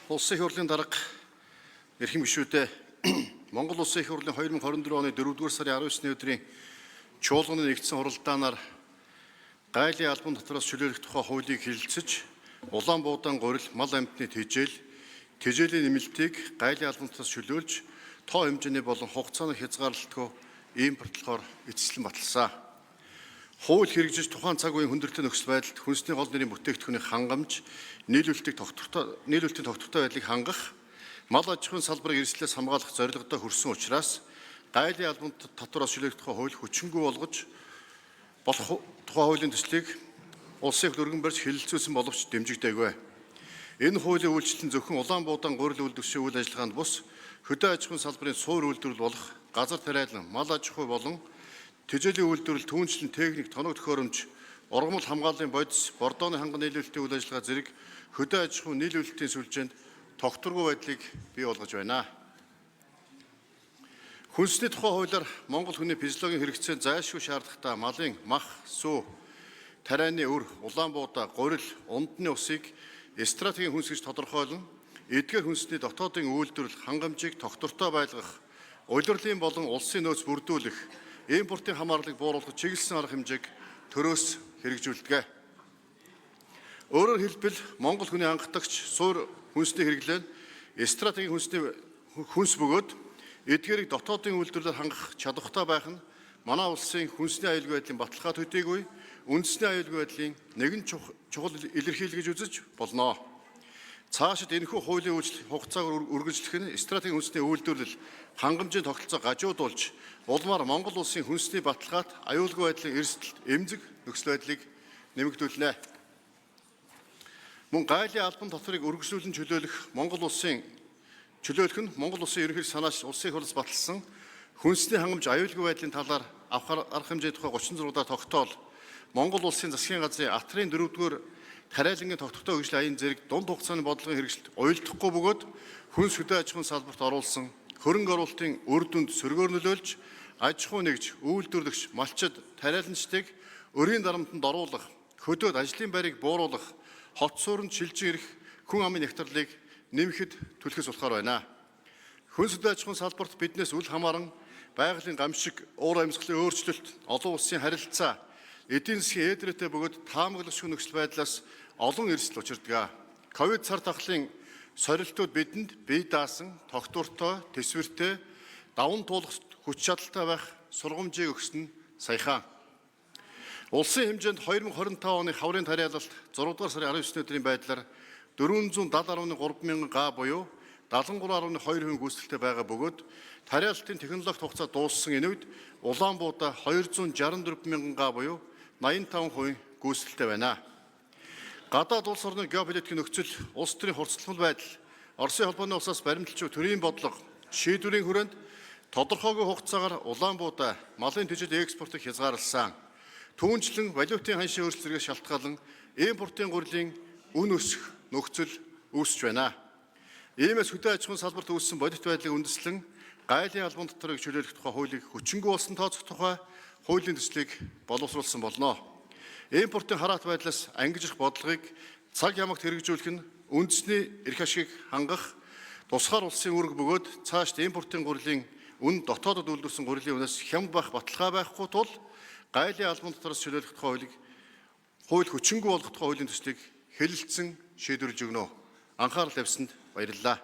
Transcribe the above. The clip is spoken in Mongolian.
Улсын их хурлын дарга эрхэм гишүүдээ Монгол Улсын их хурлын 2024 оны 4-р сарын 19-ны өдрийн чуулганы нэгдсэн хуралдаанаар гайлын албан дотроос чөлөөлөх тухай хуулийг хэлэлцэж, улаан буудаан гурил мал амьтны тэжээлийн нэмэлтийг гайлын албан дотроос чөлөөлж, тоо хэмжээний болон хугацааны хязгаарлалтгүй импортлохоор эцэслэн баталсан. Хууль хэрэгжиж тухайн цаг үеийн хүндрэлтэй нөхцөл байдалд хүнсний гол нэрийн бүтээгдэхүүний хангамж, нийлүүлэлтийн тогтвортой байдлыг хангах, мал аж ахуйн салбарыг эрсдлээс хамгаалах зорилготой хүрсэн учраас гайлын албан татвараас чөлөөлөх тухай хууль хүчингүй болгож болох тухай хуулийн төслийг улсын их өргөн барьж хэлэлцүүлсэн боловч дэмжигдээгүй. Энэ хуулийн үйлчлэл нь зөвхөн улаан буудаан гурил үйлдвэрчийн үйл ажиллагаанд бус хөдөө аж ахуйн салбарын суур үйлдвэрлэл болох газар тариалан, мал аж ахуй болон тэжээлийн үйлдвэрлэл, түүнчлэн техник, тоног төхөөрөмж, ургамал хамгааллын бодис, бордооны ханган нийлүүлэлтийн үйл ажиллагаа зэрэг хөдөө аж ахуйн нийлүүлэлтийн сүлжээнд тогтворгүй байдлыг бий болгож байна. Хүнсний тухай хуулиар Монгол хүний физиологийн хэрэгцээнд зайлшгүй шаардлагатай малын мах, сүү, тарианы өр, улаан буудаа, гурил, ундны усыг стратегийн хүнс гэж тодорхойлон, эдгээр хүнсний дотоодын үйлдвэрлэл хангамжийг тогтвортой байлгах, улирлын болон улсын нөөц бүрдүүлэх, импортын хамаарлыг бууруулах чиглэсэн арга хэмжээг төрөөс хэрэгжүүлдэг. Өөрөөр хэлбэл Монгол хүний хангалтагч суур хүнсний хэрэглээ нь стратегийн хүнс бөгөөд эдгээрийг дотоодын үйлдвэрлэлээр хангах чадвартай байх нь манай улсын хүнсний аюулгүй байдлын баталгаа төдийгүй үндэсний аюулгүй байдлын нэгэн чухал илэрхийлэл гэж үзэж болно. Цаашид энэхүү хуулийн үйлчлэл хугацааг үргэлжлэх нь стратегийн хүнсний үйлдвэрлэл хангамжийн тогтолцоо гажуудуулж улмаар Монгол улсын хүнсний баталгаат аюулгүй байдлын эрсдэлт эмзэг нөхцөл байдлыг нэмэгдүүлнэ. Мөн гайлын албан татварыг үргэлжлүүлэн чөлөөлөх нь Монгол улсын ерөнхий санаач улсын их хурлаас баталсан хүнсний хангамж аюулгүй байдлын талаар авах арга хэмжээ тухай 36-р тогтоол Монгол улсын засгийн газрын Атрын 4-р тариалангийн тогтвортой хөгжлийн аян зэрэг дунд хугацааны бодлогын хэрэгжилт уйлдахгүй бөгөөд хүнс хөдөө аж ахуйн салбарт оруулсан хөрөнгө оруулалтын үр дүнд сөргөөр нөлөөлж аж ахуй нэгж, үйлдвэрлэгч, малчид, тариаланчдыг өрийн дарамтанд оруулах, хөдөөд ажлын байрыг бууруулах, хот суурьнд шилжин ирэх хүн амын нягтралыг нэмэхэд түлхэж болохоор байна. Хүнс хөдөө аж ахуйн салбарт биднээс үл хамааран байгалийн гамшиг, уур амьсгалын өөрчлөлт, олон улсын харилцаа, эдийн засгийн эдрэтэ бөгөөд таамаглагчгүй нөхцөл байдлаас олон эрсдэл учирдаг. Ковид цар тахлын сорилтууд бидэнд бие даасан, тогтвортой, тэсвэртэй, даван туулах хүч чадалтай байх сургамжийг өгсөн нь саяхан. Улсын хэмжээнд 2025 оны хаврын тариалалт 6-р сарын 19-ны өдрийн байдлаар 470.3 мянган га буюу 73.2% гүйцэтгэлтэй байгаа бөгөөд тариалалтын технологи хугацаа дууссан энэ үед улаан буудаа 264 мянган га буюу 85% гүйцэтгэлтэй байна. Гадаад улс орны геополитикийн нөхцөл, улс төрийн хурцлал байдал, Оросын холбооны улсаас баримталж төрийн бодлого, шийдвэрийн хүрээнд тодорхойгүй хугацаагаар улаан буудаа, малын тэжээлийн экспортыг хязгаарласан. Түүнчлэн валютын ханшийн өөрчлөлтөөс шалтгаалan импортын гурилын үн өсөх нөхцөл үүсэж байна. Иймээс хөдөө аж ахуйн салбарт үүссэн бодит байдлыг үндэслэн гайлын албан татварыг чөлөөлөх тухай хуулийг хүчингүй болсон тооцох тухай хуулийн төслийг боловсруулсан болно. Импортын хараат байдлаас ангижрах бодлогыг цаг ямагт хэрэгжүүлэх нь үндэсний эрх ашигыг хангах, тусгаар улсын үүрэг бөгөөд цаашд импортын гурилын үн дотоодод үйлдвэрсэн гурилын үнээс хямд байх баталгаа байхгүй тул гайлын албан татвараас чөлөөлөх тухай хууль хүчингүй болгох тухай хуулийн төслийг хэлэлцэн шийдвэрлэж өгнө. Анхаарал тавьсанд баярлалаа.